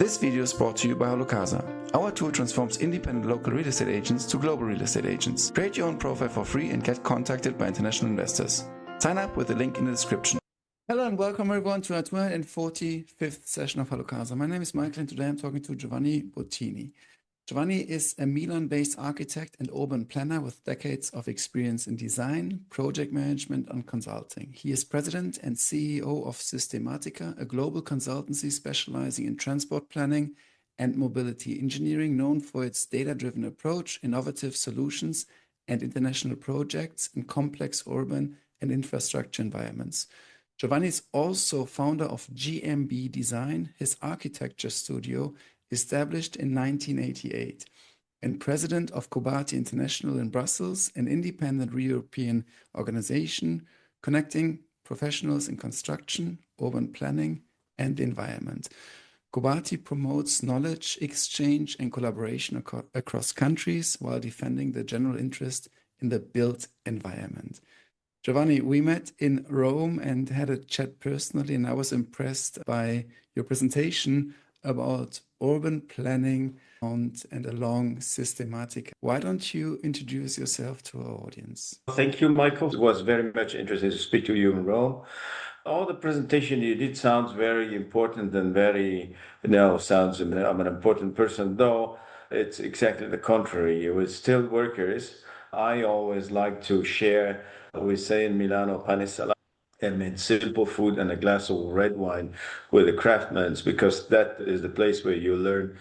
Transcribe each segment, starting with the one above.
This video is brought to you by HalloCasa. Our tool transforms independent local real estate agents to global real estate agents. Create your own profile for free and get contacted by international investors. Sign up with the link in the description. Hello and welcome everyone to our 245th session of HalloCasa. My name is Michael and today I'm talking to Giovanni Bottini. Giovanni is a Milan-based architect and urban planner with decades of experience in design, project management, and consulting. He is president and CEO of Systematica, a global consultancy specializing in transport planning and mobility engineering, known for its data-driven approach, innovative solutions, and international projects in complex urban and infrastructure environments. Giovanni is also founder of GMB Design, his architecture studio, established in 1988, and president of Cobaty International in Brussels, an independent European organization connecting professionals in construction, urban planning, and the environment. Cobaty promotes knowledge exchange and collaboration across countries while defending the general interest in the built environment. Giovanni, we met in Rome and had a chat personally, and I was impressed by your presentation about urban planning and along Systematica. Why don't you introduce yourself to our audience? Thank you, Michael. It was very much interesting to speak to you in Rome. All the presentation you did sounds very important and very, sounds I'm an important person, though it's exactly the contrary. With skilled workers, I always like to share, we say in Milano, pane salato, and made simple food and a glass of red wine with the craftsmen, because that is the place where you learn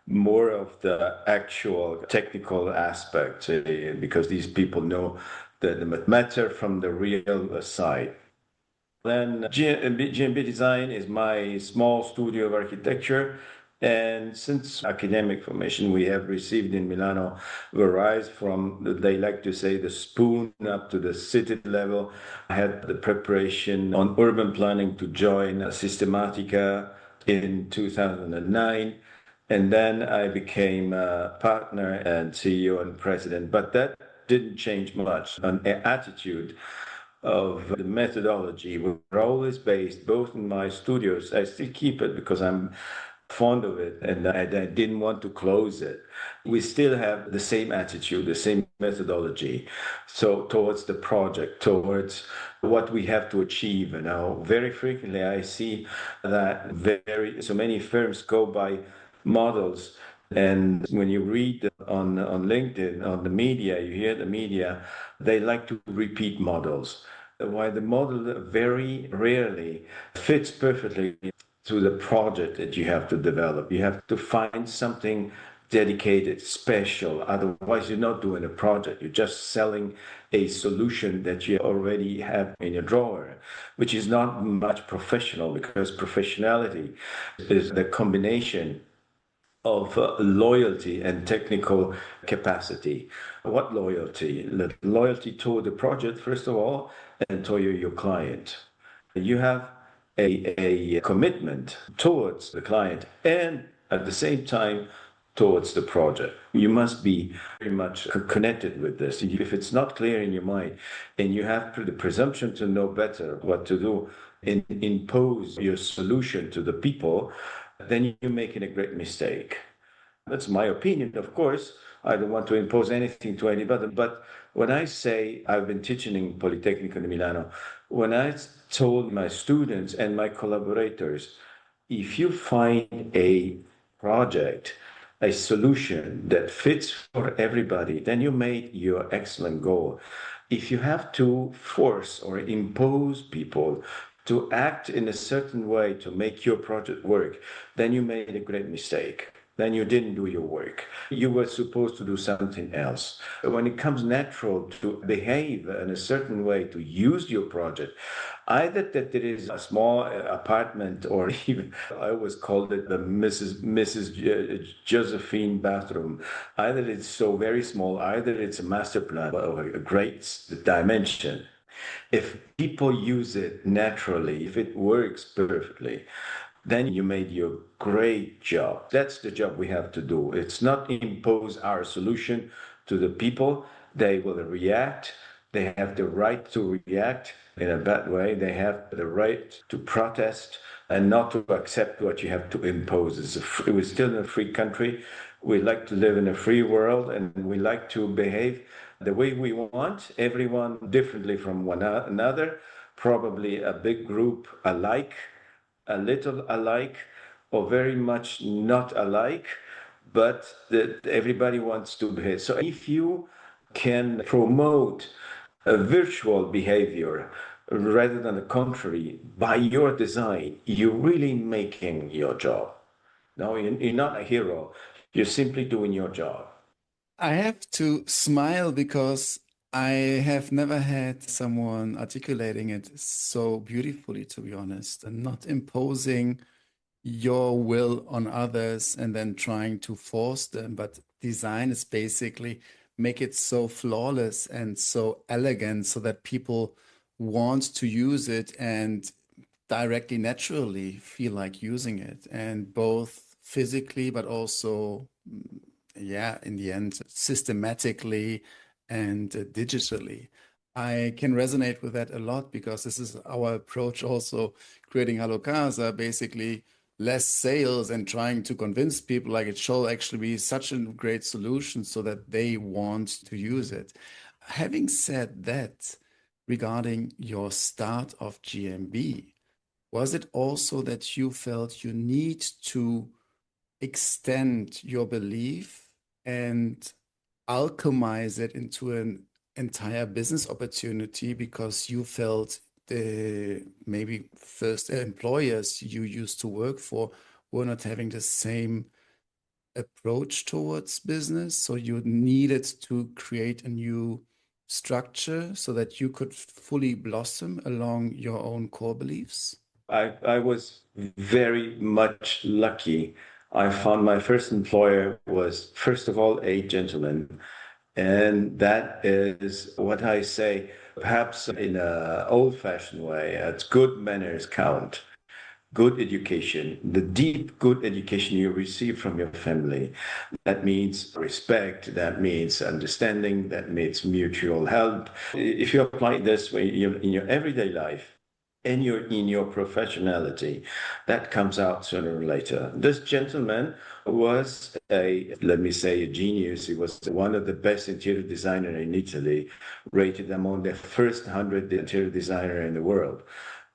more of the actual technical aspects, because these people know the matter from the real side. Then GMB Design is my small studio of architecture. And since academic formation we have received in Milano varies from, they like to say, the spoon up to the city level. I had the preparation on urban planning to join Systematica in 2009. And then I became a partner and CEO and president. But that didn't change much. An attitude of the methodology were always based both in my studios. I still keep it because I'm fond of it, and I didn't want to close it. We still have the same attitude, the same methodology. So towards the project, towards what we have to achieve. Very frequently I see that so many firms go by models. And when you read on LinkedIn, on the media, you hear the media, they like to repeat models. While the model very rarely fits perfectly to the project that you have to develop. You have to find something dedicated, special. Otherwise, you're not doing a project. You're just selling a solution that you already have in your drawer, which is not much professional, because professionality is the combination of loyalty and technical capacity. What loyalty? Loyalty to the project, first of all, and to your client. You have a commitment towards the client and at the same time towards the project. You must be very much connected with this. If it's not clear in your mind and you have the presumption to know better what to do and impose your solution to the people, then you're making a great mistake. That's my opinion, of course. I don't want to impose anything to anybody, but when I say I've been teaching in Politecnico di Milano, when I told my students and my collaborators, if you find a project, a solution that fits for everybody, then you made your excellent goal. If you have to force or impose people to act in a certain way to make your project work, then you made a great mistake. Then you didn't do your work. You were supposed to do something else. When it comes natural to behave in a certain way, to use your project, either that there is a small apartment, or even, I always called it the Mrs. Josephine bathroom. Either it's so very small, either it's a master plan or a great dimension. If people use it naturally, if it works perfectly, then you made your great job. That's the job we have to do. It's not impose our solution to the people. They will react They have the right to react in a bad way. They have the right to protest and not to accept what you have to impose. We're still in a free country. We like to live in a free world, and we like to behave the way we want, everyone differently from one another, probably a big group alike, a little alike, or very much not alike, but that everybody wants to behave. So if you can promote a virtual behavior rather than the contrary by your design, you're really making your job. No, you're not a hero. You're simply doing your job. I have to smile because I have never had someone articulating it so beautifully, to be honest, and not imposing your will on others and then trying to force them. But design is basically make it so flawless and so elegant so that people want to use it and directly, naturally feel like using it, and both physically, but also, yeah, in the end, systematically and digitally. I can resonate with that a lot because this is our approach also creating HalloCasa, basically less sales and trying to convince people like it shall actually be such a great solution so that they want to use it. Having said that, regarding your start of GMB, was it also that you felt you need to extend your belief and alchemize it into an entire business opportunity because you felt the maybe first employers you used to work for were not having the same approach towards business, so you needed to create a new structure so that you could fully blossom along your own core beliefs? I was very much lucky. I found my first employer was, first of all, a gentleman. And that is what I say, perhaps in an old-fashioned way, it's good manners count, good education, the deep good education you receive from your family. That means respect, that means understanding, that means mutual help. If you apply this way in your everyday life, and in your professionality, that comes out sooner or later. This gentleman was let me say, a genius. He was one of the best interior designer in Italy, rated among the first 100 interior designer in the world.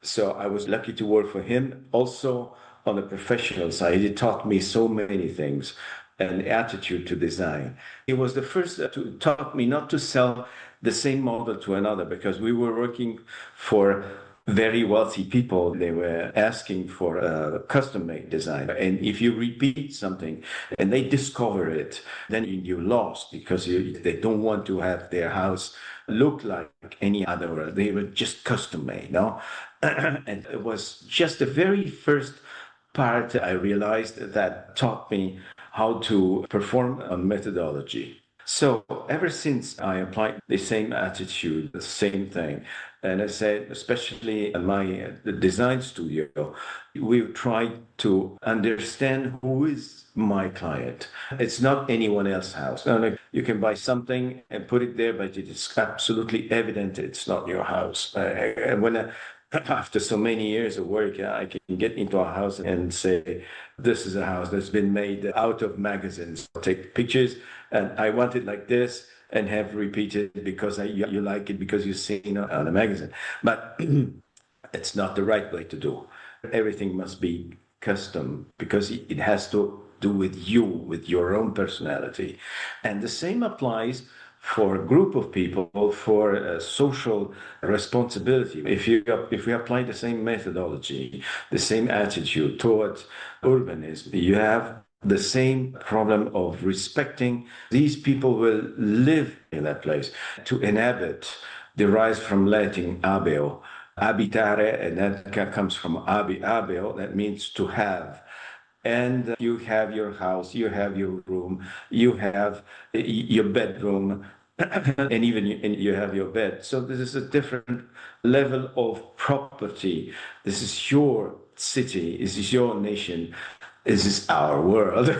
So I was lucky to work for him. Also, on the professional side, he taught me so many things, an attitude to design. He was the first to taught me not to sell the same model to another, because we were working for very wealthy people. They were asking for a custom-made design. And if you repeat something and they discover it, then you lost, because they don't want to have their house look like any other. They were just custom-made, no? And it was just the very first part I realized that taught me how to perform a methodology. So ever since I applied the same attitude, the same thing, and I said, especially in the design studio, we tried to understand who is my client. It's not anyone else's house. No, like you can buy something and put it there, but it is absolutely evident it's not your house. And when after so many years of work, I can get into a house and say, this is a house that's been made out of magazines. Take pictures, and I want it like this, and have repeated because you like it because you've seen it on a magazine. But it's not the right way to do. Everything must be custom, because it has to do with you, with your own personality. And the same applies for a group of people, for social responsibility. If we apply the same methodology, the same attitude towards urbanism, you have the same problem of respecting these people will live in that place. To inhabit derives from Latin abeo, abitare, and that comes from abeo, that means to have. And you have your house, you have your room, you have your bedroom, and even you have your bed. So this is a different level of property. This is your city, this is your nation, this is our world.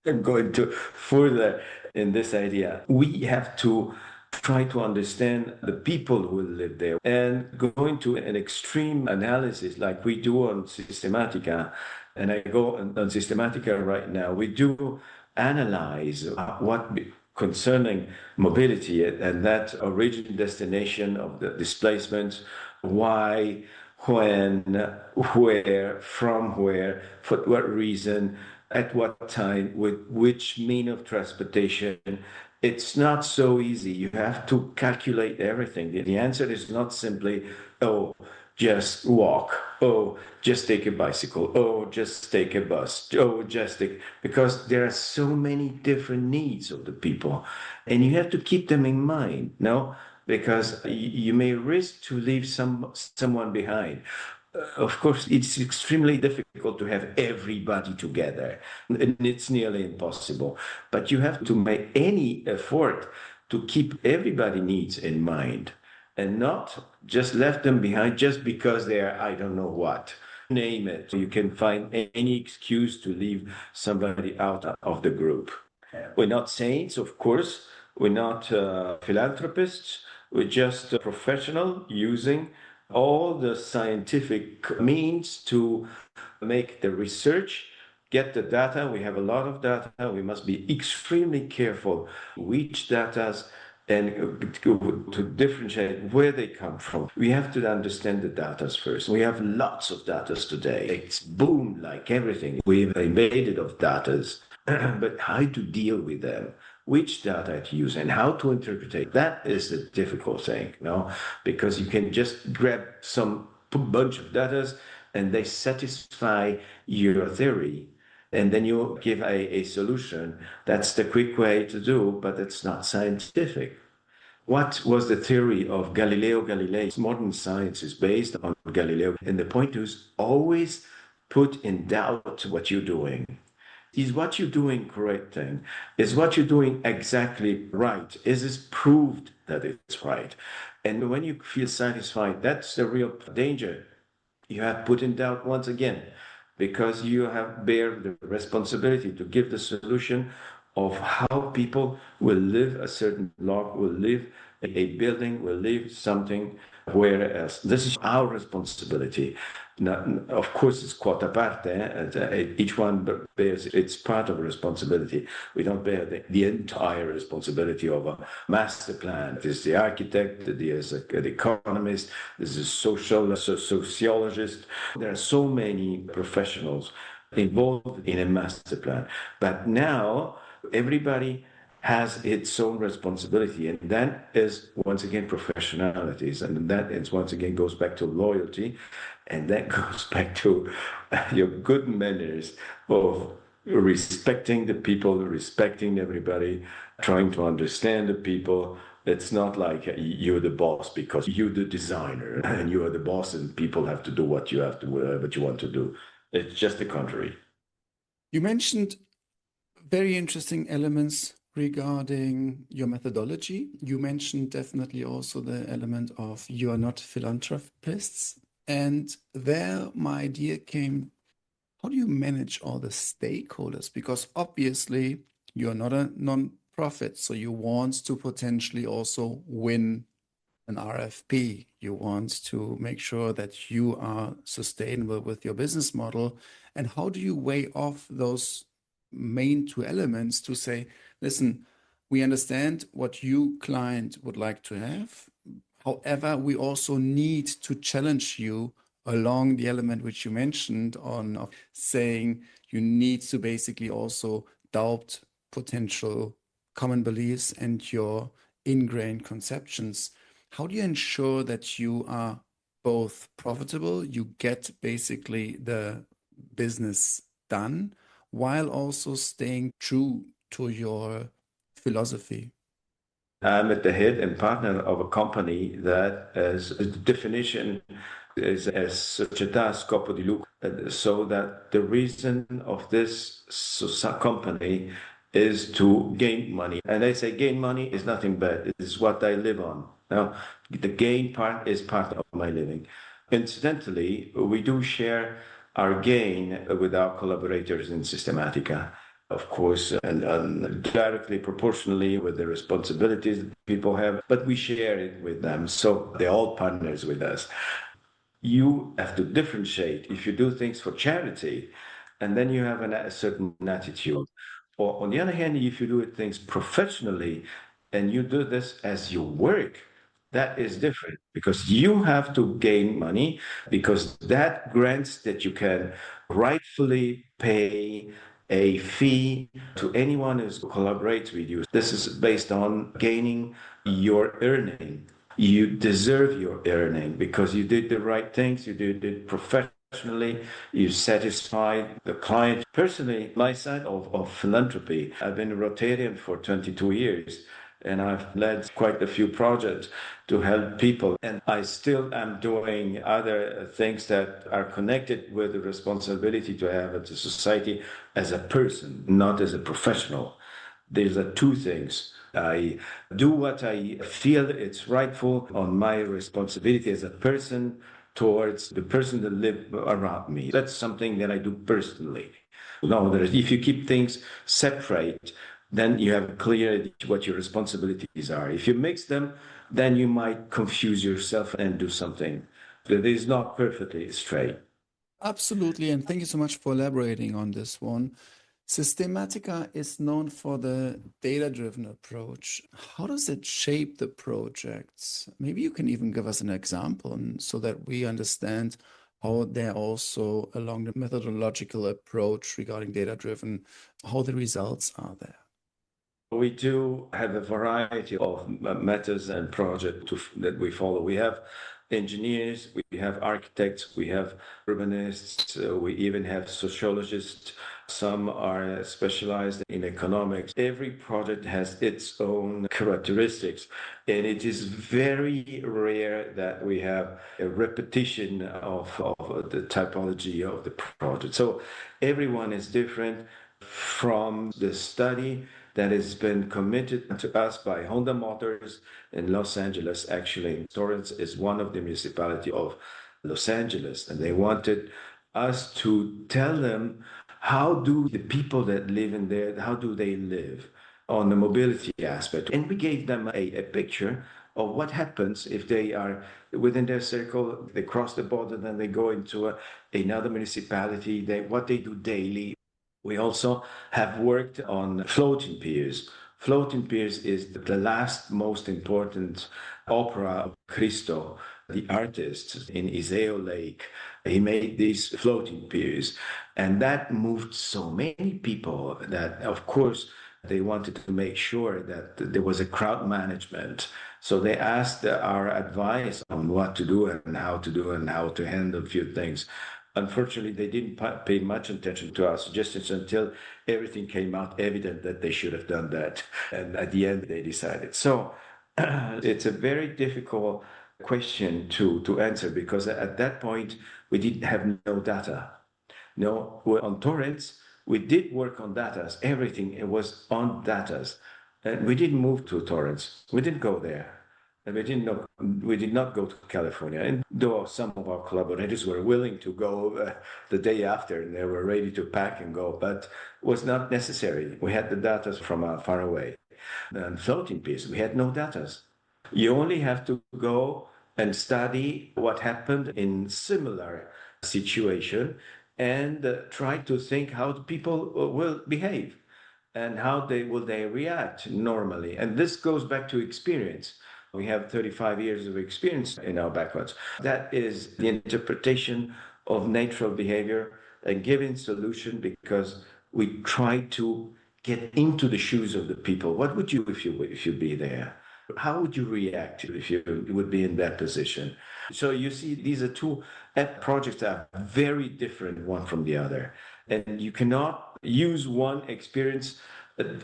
I'm going to further in this idea. We have to try to understand the people who live there, and going to an extreme analysis like we do on Systematica. And I go on Systematica right now. We do analyze what concerning mobility and that origin destination of the displacement, why, when, where, from where, for what reason, at what time, with which mean of transportation. It's not so easy. You have to calculate everything. The answer is not simply, oh, just walk. Oh, just take a bicycle. Oh, just take a bus. Oh, just take, because there are so many different needs of the people, and you have to keep them in mind, no? Because you may risk to leave someone behind. Of course, it's extremely difficult to have everybody together, and it's nearly impossible. But you have to make any effort to keep everybody's needs in mind and not just left them behind just because they're, I don't know what. Name it. You can find any excuse to leave somebody out of the group. We're not saints, of course. We're not philanthropists. We're just a professional using all the scientific means to make the research, get the data. We have a lot of data. We must be extremely careful which data and to differentiate where they come from. We have to understand the data first. We have lots of data today. It's boom like everything. We've invaded of data, but how to deal with them, which data to use, and how to interpret it. That is the difficult thing, no? Because you can just grab some bunch of data and they satisfy your theory, and then you give a solution. That's the quick way to do, but it's not scientific. What was the theory of Galileo Galilei? Modern science is based on Galileo, and the point is always put in doubt what you're doing. Is what you're doing correct thing? Is what you're doing exactly right? Is this proved that it's right? And when you feel satisfied, that's the real danger. You have put in doubt once again, because you have bear the responsibility to give the solution of how people will live a certain block, will live a building, will live something, whereas this is our responsibility. Now, of course, it's quota parte. Each one bears its part of responsibility. We don't bear the entire responsibility of a master plan. There's the architect, there's the economist, there's a sociologist. There are so many professionals involved in a master plan. But now everybody has its own responsibility, and that is once again professionalities, and that is once again goes back to loyalty, and that goes back to your good manners of respecting the people, respecting everybody, trying to understand the people. It's not like you're the boss because you're the designer and you are the boss and people have to do what you want to do. It's just the contrary. You mentioned very interesting elements regarding your methodology. You mentioned definitely also the element of you are not philanthropists. And there my idea came, how do you manage all the stakeholders? Because obviously you're not a non-profit, so you want to potentially also win an RFP. You want to make sure that you are sustainable with your business model. And how do you weigh off those main two elements to say, listen, we understand what you client would like to have. However, we also need to challenge you along the element which you mentioned on of saying you need to basically also doubt potential common beliefs and your ingrained conceptions. How do you ensure that you are both profitable, you get basically the business done, while also staying true to your philosophy? I'm at the head and partner of a company that, as the definition is as società scopo di lucro, so that the reason of this company is to gain money. And I say gain money is nothing bad. It is what I live on. Now, the gain part is part of my living. Incidentally, we do share our gain with our collaborators in Systematica. of course, and directly proportionally with the responsibilities that people have, but we share it with them. So they're all partners with us. You have to differentiate if you do things for charity, and then you have a certain attitude. Or on the other hand, if you do things professionally and you do this as your work, that is different because you have to gain money because that grants that you can rightfully pay a fee to anyone who collaborates with you. This is based on gaining your earning. You deserve your earning because you did the right things, you did it professionally, you satisfied the client. Personally, my side of philanthropy, I've been a Rotarian for 22 years and I've led quite a few projects to help people. And I still am doing other things that are connected with the responsibility to have at the society as a person, not as a professional. There's two things. I do what I feel it's rightful on my responsibility as a person towards the person that live around me. That's something that I do personally. No, if you keep things separate, then you have clear what your responsibilities are. If you mix them, then you might confuse yourself and do something that is not perfectly straight. Absolutely, and thank you so much for elaborating on this one. Systematica is known for the data-driven approach. How does it shape the projects? Maybe you can even give us an example so that we understand how they're also along the methodological approach regarding data-driven, how the results are there. We do have a variety of methods and projects that we follow. We have engineers, we have architects, we have urbanists, we even have sociologists. Some are specialized in economics. Every project has its own characteristics, and it is very rare that we have a repetition of the typology of the project. So everyone is different. From the study that has been committed to us by Honda Motors in Los Angeles. Actually, Torrance is one of the municipality of Los Angeles, and they wanted us to tell them how do the people that live in there, how do they live on the mobility aspect. And we gave them a picture of what happens if they are within their circle, they cross the border, then they go into another municipality, what they do daily. We also have worked on floating piers. Floating piers is the last most important opera of Cristo, the artist in Iseo Lake. He made these floating piers, and that moved so many people that, of course, they wanted to make sure that there was a crowd management. So they asked our advice on what to do and how to do and how to handle a few things. Unfortunately, they didn't pay much attention to our suggestions until everything came out evident that they should have done that. And at the end, they decided. So it's a very difficult question to answer because at that point, we didn't have no data. No, on torrents, we did work on data. Everything it was on data. And we didn't move to torrents. We didn't go there. And we did not go to California. And though some of our collaborators were willing to go the day after, and they were ready to pack and go, but it was not necessary. We had the data from far away. And floating piers, we had no data. You only have to go and study what happened in similar situation and try to think how the people will behave and how will they react normally. And this goes back to experience. We have 35 years of experience in our backgrounds. That is the interpretation of natural behavior and giving solution because we try to get into the shoes of the people. What would you if you be there? How would you react if you would be in that position? So you see, these are two projects that are very different one from the other. And you cannot use one experience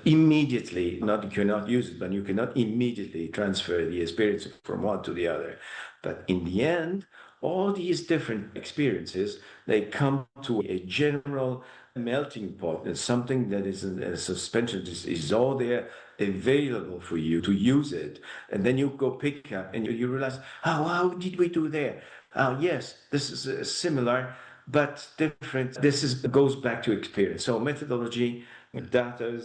immediately, not you cannot use it, but you cannot immediately transfer the experience from one to the other. But in the end, all these different experiences, they come to a general melting pot. It's something that is a suspension, is all there available for you to use it. And then you go pick up and you realize, how did we do there? Yes, this is similar. but different. Goes back to experience. So methodology, data,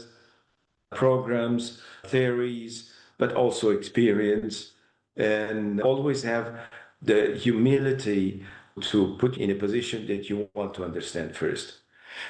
programs, theories, but also experience, and always have the humility to put in a position that you want to understand first.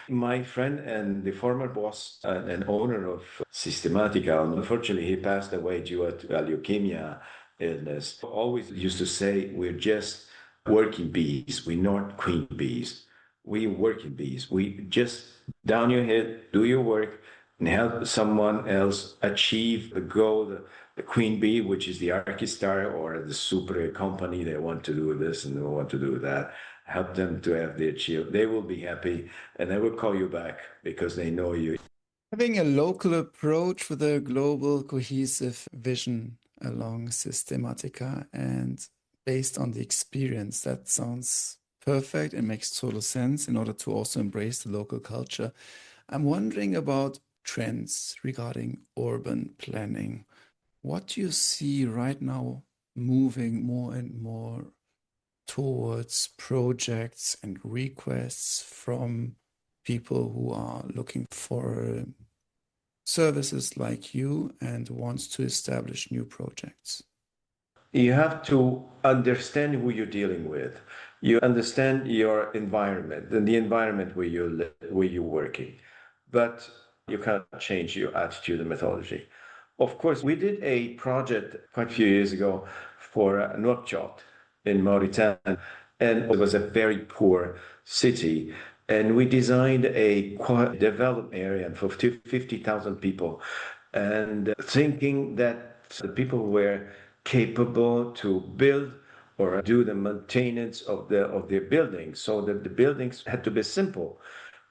My friend and the former boss and owner of Systematica, unfortunately, he passed away due to a leukemia illness, always used to say, we're just working bees, we're not queen bees. We working bees. We just down your head, do your work, and help someone else achieve the goal, the queen bee, which is the Archistar or the super company. They want to do this and they want to do that. Help them to have the achieve. They will be happy and they will call you back because they know you. Having a local approach with a global cohesive vision along Systematica and based on the experience, that sounds perfect and makes total sense in order to also embrace the local culture. I'm wondering about trends regarding urban planning. What do you see right now moving more and more towards projects and requests from people who are looking for services like you and wants to establish new projects? You have to understand who you're dealing with. You understand your environment and the environment where you live, where you're working. But you can't change your attitude and methodology. Of course, we did a project quite a few years ago for Nouakchott in Mauritania, and it was a very poor city. And we designed a quite developed area for 50,000 people, and thinking that the people were capable to build or do the maintenance of their buildings, so that the buildings had to be simple.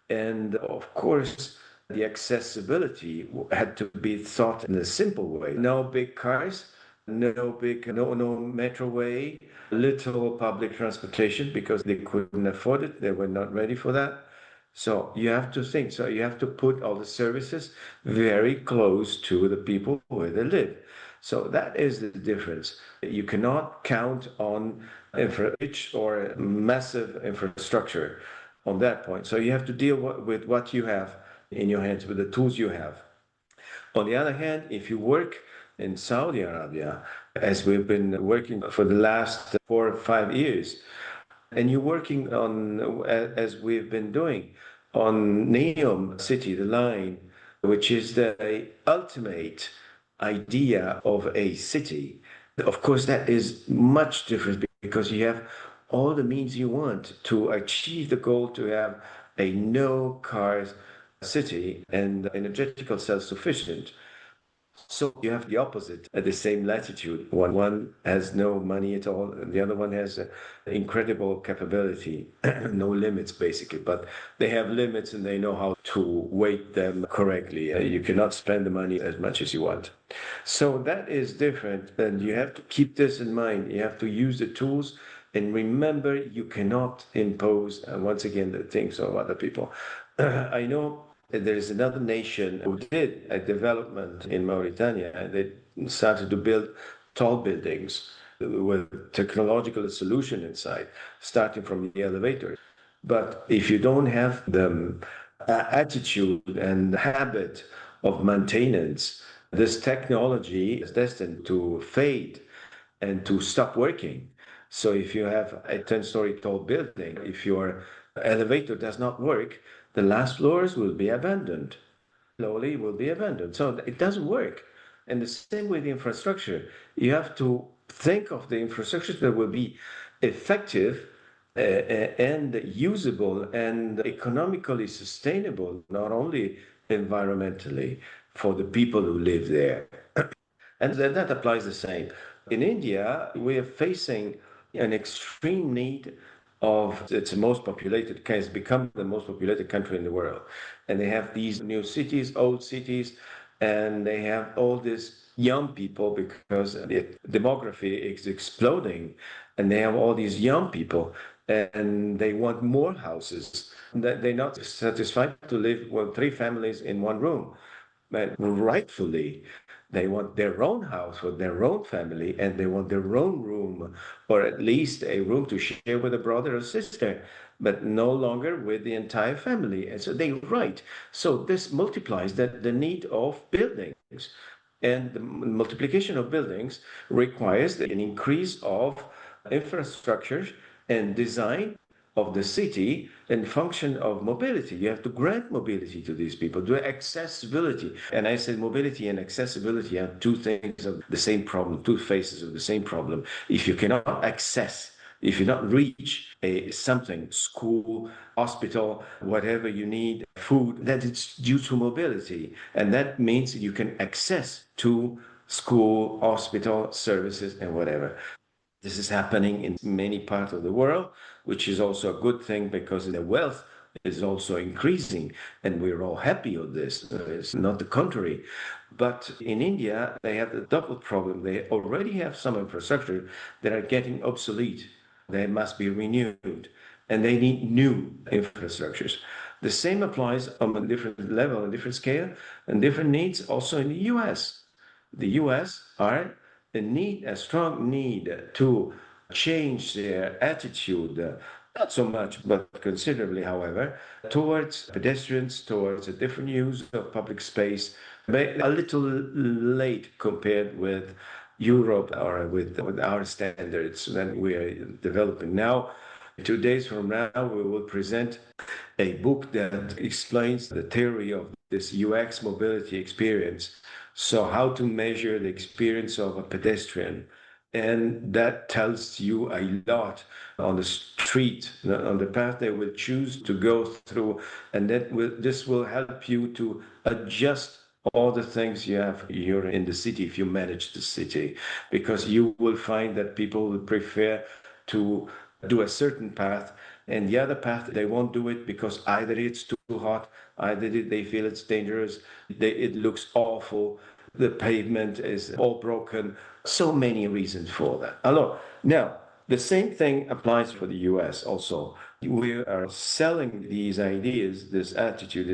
And of course, the accessibility had to be thought in a simple way. No big cars, no metroway, little public transportation because they couldn't afford it. They were not ready for that. So you have to think. So you have to put all the services very close to the people where they live. So that is the difference. You cannot count on rich or massive infrastructure on that point. So you have to deal with what you have in your hands, with the tools you have. On the other hand, if you work in Saudi Arabia, as we've been working for the last 4 or 5 years, and you're working on, as we've been doing, on Neom City, the line, which is the ultimate idea of a city. Of course, that is much different because you have all the means you want to achieve the goal to have a no cars city and energetical self-sufficient. So you have the opposite at the same latitude. One has no money at all, and the other one has incredible capability, no limits basically, but they have limits and they know how to weight them correctly. You cannot spend the money as much as you want. So that is different, and you have to keep this in mind. You have to use the tools and remember you cannot impose, once again, the things of other people. I know there is another nation who did a development in Mauritania, and they started to build tall buildings with technological solution inside, starting from the elevator. But if you don't have the attitude and habit of maintenance, this technology is destined to fade and to stop working. So if you have a 10-story tall building, if your elevator does not work, the last floors will be abandoned. Slowly will be abandoned. So it doesn't work. And the same with the infrastructure. You have to think of the infrastructure that will be effective and usable and economically sustainable, not only environmentally for the people who live there. And that applies the same. In India, we are facing an extreme need of, it's the most populated, has become the most populated country in the world. And they have these new cities, old cities, and they have all these young people because the demography is exploding. And they have all these young people and they want more houses. They're not satisfied to live with 3 families in one room. But rightfully, they want their own house with their own family and they want their own room or at least a room to share with a brother or sister. but no longer with the entire family. And so they write. So this multiplies the need of buildings. And the multiplication of buildings requires an increase of infrastructure and design of the city and function of mobility. You have to grant mobility to these people, do accessibility. And I said mobility and accessibility are two things of the same problem, two faces of the same problem. If you cannot access, if you not reach something, school, hospital, whatever you need, food, that it's due to mobility. And that means you can access to school, hospital, services, and whatever. This is happening in many parts of the world, which is also a good thing because the wealth is also increasing, and we're all happy with this. It's not the contrary. But in India, they have the double problem. They already have some infrastructure that are getting obsolete. They must be renewed, and they need new infrastructures. The same applies on a different level, a different scale, and different needs also in the US. The US are a strong need to change their attitude, not so much, but considerably, however, towards pedestrians, towards a different use of public space, but a little late compared with Europe or with our standards that we are developing now. 2 days from now, we will present a book that explains the theory of this UX mobility experience. So how to measure the experience of a pedestrian. And that tells you a lot on the street, on the path they will choose to go through. And this will help you to adjust all the things you have here in the city if you manage the city, because you will find that people will prefer to do a certain path, and the other path they won't do it because either it's too hot, either they feel it's dangerous, it looks awful, the pavement is all broken. So many reasons for that. Now, the same thing applies for the US also. We are selling these ideas, this attitude,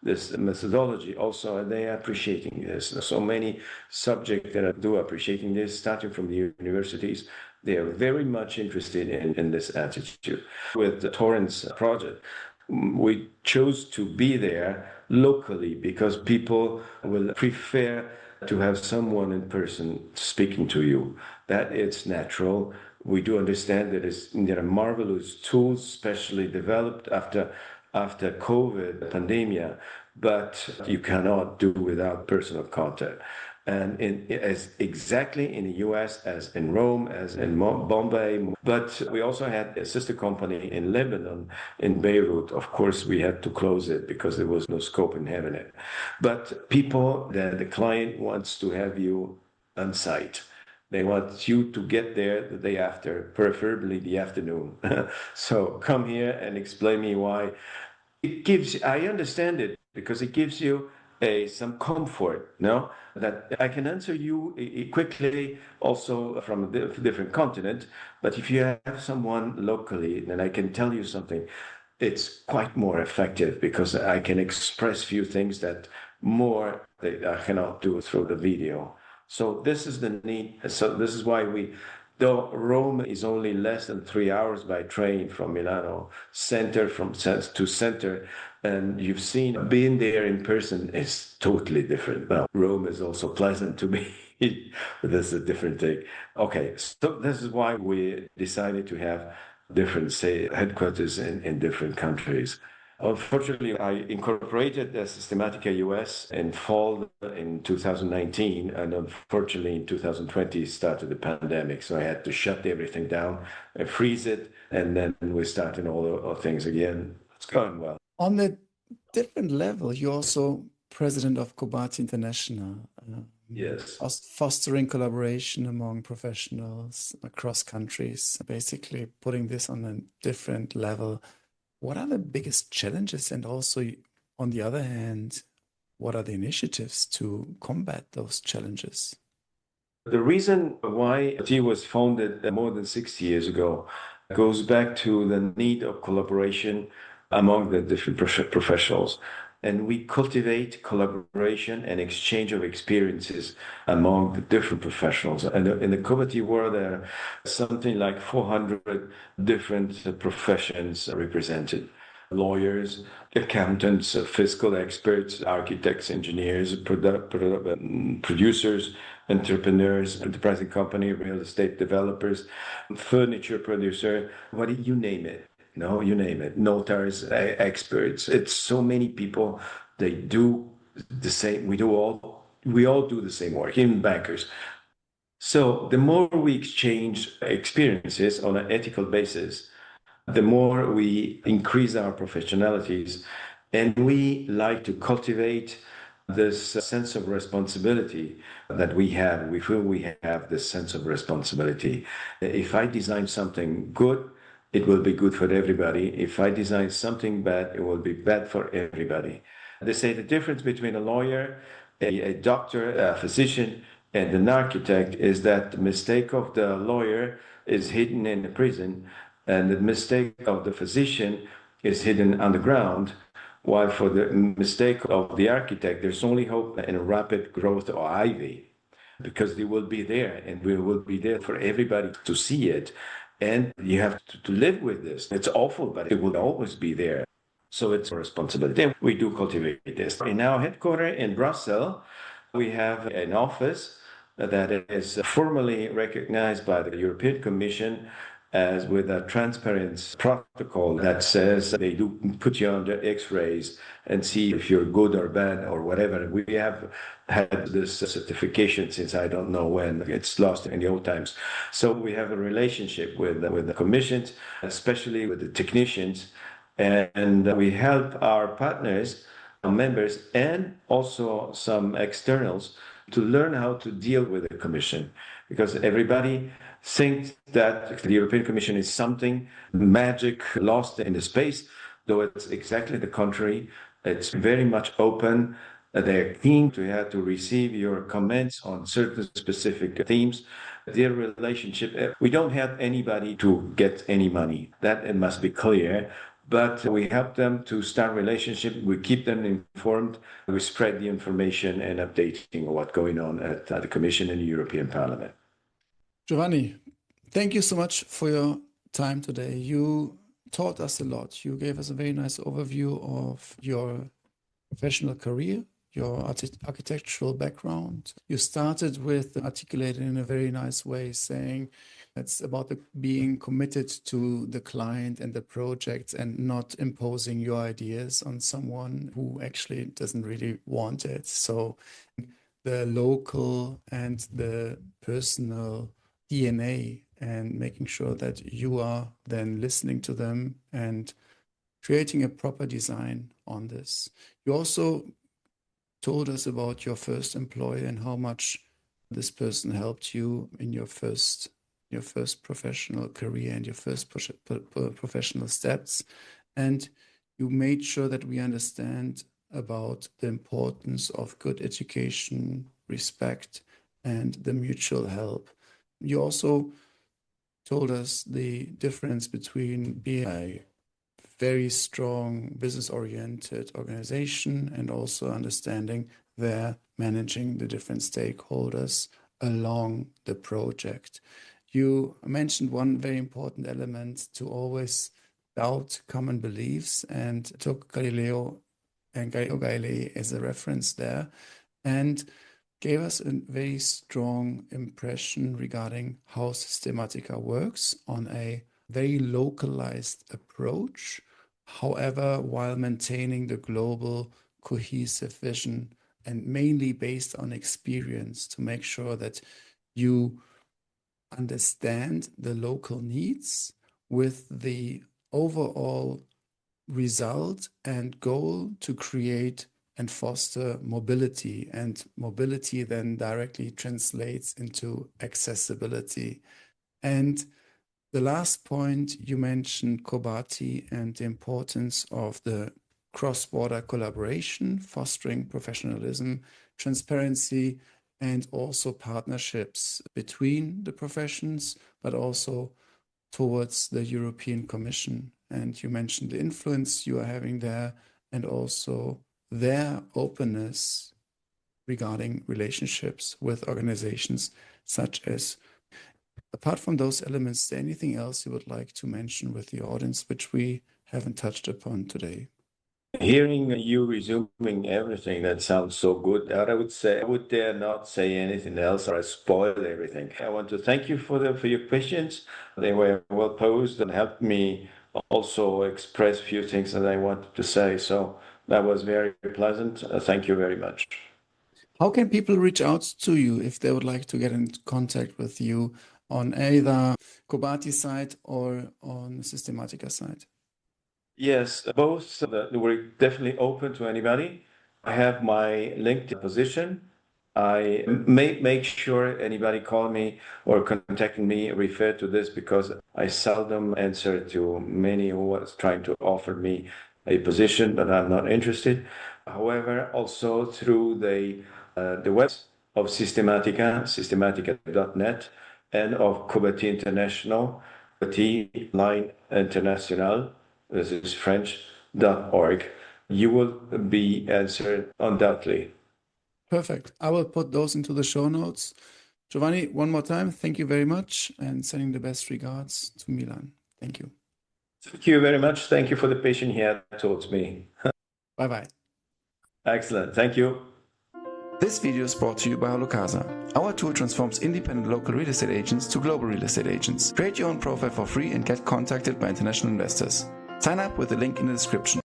this methodology also, and they are appreciating this. So many subjects that do appreciating this, starting from the universities, they are very much interested in this attitude. With the Torrance project, we chose to be there locally because people will prefer to have someone in person speaking to you. That it's natural. We do understand that there are marvelous tools, especially developed after COVID pandemia, but you cannot do without personal contact. And as exactly in the US as in Rome, as in Bombay. But we also had a sister company in Lebanon, in Beirut. Of course, we had to close it because there was no scope in having it. But the client wants to have you on site. They want you to get there the day after, preferably the afternoon. So come here and explain me why. I understand it because it gives you some comfort, no? That I can answer you quickly also from a different continent, but if you have someone locally, then I can tell you something. It's quite more effective because I can express few things that I cannot do through the video. So this is the need. So this is why though Rome is only less than 3 hours by train from Milano, to center, and you've seen being there in person is totally different. Well, Rome is also pleasant to me, but that's a different thing. Okay, so this is why we decided to have different, say, headquarters in different countries. Unfortunately, I incorporated the Systematica US in fall in 2019, and unfortunately in 2020 started the pandemic. So I had to shut everything down, freeze it, and then we started all things again. It's going well. On a different level, you're also president of Cobaty International. Yes. Fostering collaboration among professionals across countries, basically putting this on a different level. What are the biggest challenges? And also, on the other hand, what are the initiatives to combat those challenges? The reason why T was founded more than 60 years ago goes back to the need of collaboration among the different professionals. and we cultivate collaboration and exchange of experiences among the different professionals. And in the Cobaty world, there are something like 400 different professions represented. Lawyers, accountants, fiscal experts, architects, engineers, producers, entrepreneurs, enterprising company, real estate developers, furniture producer, you name it. No, you name it. Notaries, experts. It's so many people. They do the same. We all do the same work, even bankers. So the more we exchange experiences on an ethical basis, the more we increase our professionalities, and we like to cultivate this sense of responsibility that we have. We feel we have this sense of responsibility. If I design something good, it will be good for everybody. If I design something bad, it will be bad for everybody. They say the difference between a lawyer, a doctor, a physician, and an architect is that the mistake of the lawyer is hidden in the prison, and the mistake of the physician is hidden underground, while for the mistake of the architect, there's only hope in a rapid growth or ivy, because they will be there, and we will be there for everybody to see it. And you have to live with this. It's awful, but it will always be there. So it's a responsibility. And we do cultivate this. In our headquarters in Brussels, we have an office that is formally recognized by the European Commission as with a transparency protocol that says they do put you under X-rays and see if you're good or bad or whatever. We have had this certification since I don't know when. It's lost in the old times. So we have a relationship with the commissions, especially with the technicians, and we help our partners, our members, and also some externals to learn how to deal with the Commission, because everybody thinks that the European Commission is something magic lost in the space, though it's exactly the contrary. It's very much open. They're keen to have to receive your comments on certain specific themes. Their relationship, we don't have anybody to get any money. That it must be clear. But we help them to start relationship. We keep them informed. We spread the information and updating what's going on at the Commission and the European Parliament. Giovanni, thank you so much for your time today. You taught us a lot. You gave us a very nice overview of your professional career, your architectural background. You started with articulating in a very nice way, saying it's about being committed to the client and the project and not imposing your ideas on someone who actually doesn't really want it. So the local and the personal DNA, and making sure that you are then listening to them and creating a proper design on this. You also told us about your first employer and how much this person helped you in your first professional career and your first professional steps. And you made sure that we understand about the importance of good education, respect, and the mutual help. You also told us the difference between being a very strong business-oriented organization and also understanding they're managing the different stakeholders along the project. You mentioned one very important element, to always doubt common beliefs, and took Galileo and Galilei as a reference there, and gave us a very strong impression regarding how Systematica works on a very localized approach, however, while maintaining the global cohesive vision and mainly based on experience to make sure that you understand the local needs with the overall result and goal to create and foster mobility, and mobility then directly translates into accessibility. And the last point, you mentioned Cobaty and the importance of the cross-border collaboration, fostering professionalism, transparency, and also partnerships between the professions, but also towards the European Commission. And you mentioned the influence you are having there, and also their openness regarding relationships with organizations such as. Apart from those elements, is there anything else you would like to mention with the audience which we haven't touched upon today? Hearing you resuming everything, that sounds so good. I would say I would dare not say anything else or I spoil everything. I want to thank you for your questions. They were well posed and helped me also express a few things that I wanted to say. So that was very pleasant. Thank you very much. How can people reach out to you if they would like to get in contact with you on either Cobaty side or on the Systematica side? Yes, both. We're definitely open to anybody. I have my LinkedIn position. I may make sure anybody call me or contacting me refer to this because I seldom answer to many who was trying to offer me a position, but I'm not interested. However, also through the web of Systematica, systematica.net, and of Cobaty International, Cobaty Line International, this is French.org, you will be answered undoubtedly. Perfect. I will put those into the show notes. Giovanni, one more time, thank you very much and sending the best regards to Milan. Thank you. Thank you very much. Thank you for the patience you had towards me. Bye-bye. Excellent. Thank you. This video is brought to you by HalloCasa. Our tool transforms independent local real estate agents to global real estate agents. Create your own profile for free and get contacted by international investors. Sign up with the link in the description.